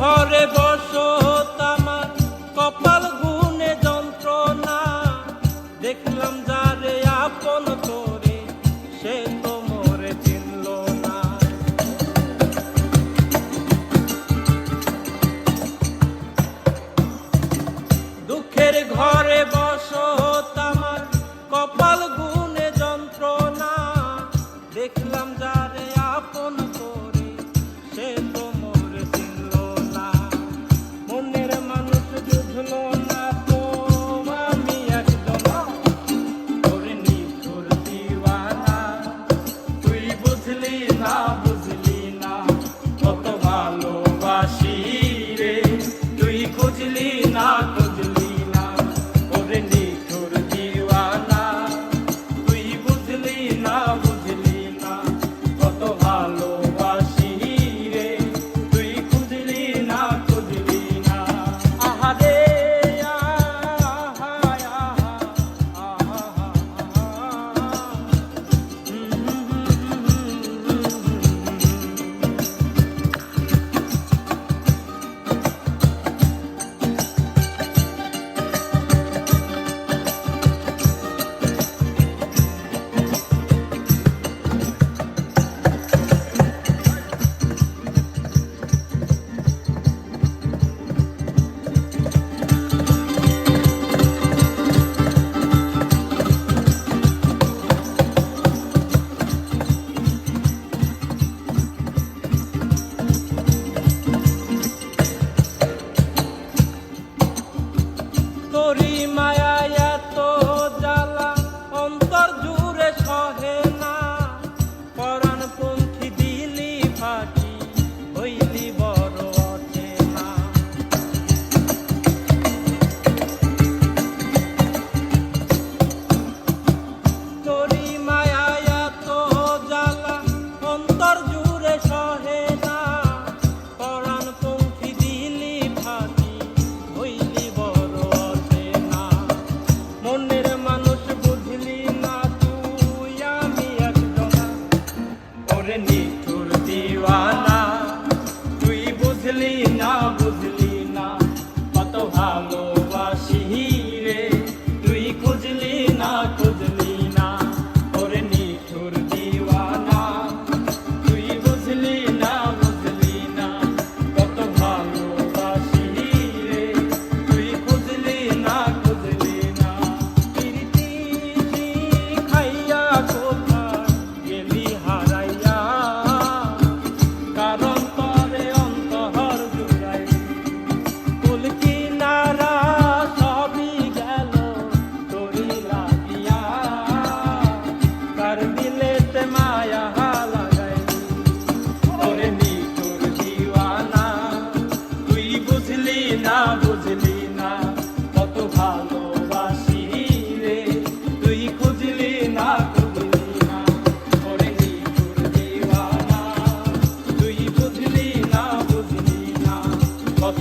ঘরে বসত আমার কপাল গুনে যন্ত্রণা, দেখলাম যারে আপন করে সে তো মোরে চিনল না। দুঃখের ঘরে বসত আমার কপাল গুনে যন্ত্রণা, দেখলাম যারে আপন করে সে তো মোরে চিনল না। মনের মানুষ বুঝলো না তো আমি একজন তোরে নিঠুর দিওয়ানা। তুই বুঝলি না বুঝলি না কত ভালোবাসি রে, তুই খুঁজলি না খুঁজলি না ওরে নিঠুর দিওয়ানা। তুই বুঝলি না বুঝলি না কত ভালোবাসি রে, তুই খুঁজলি না খুঁজলি না। আহারে আহা আহা আহা তোরি মায়া এত জ্বালা অন্তর জুড়ে সহে না, পরাণ পঙ্খী দিলি ফাঁকি হইলি বড় অচেনা। তোরি মায়া এত জ্বালা অন্তর জুড়ে সহে না, পরাণ পঙ্খী দিলি ফাঁকি হইলি বড় অচেনা। মনের মানুষ বুঝলি না তুই আমি একজনা ওরে নিঠুর দিওয়ানা। তুই বুঝলি না বুঝলি না কত ভালোবাসি রে, তুই খুঁজলি না খুঁজলি না ওরে নিঠুর দিওয়ানা। তুই বুঝলি না বুঝলি না কত ভালোবাসি রে, তুই খুঁজলি না খুঁজলি না। প্রীতি খাইয়া কোথায় গেলি হারাইয়া, কারণ তরে অন্তর জুড়াই কুল কিনারা সবই গেল তোরি লাগিয়া। কার দিলেতে মায়া লাগাইলি ওরে নিঠুর দিওয়ানা। তুই বুঝলি না বুঝলি না কত ভালোবাসি রে, তুই খুঁজলি না খুঁজলি না ওরে নিঠুর দিওয়ানা। তুই বুঝলি না বুঝলি না কত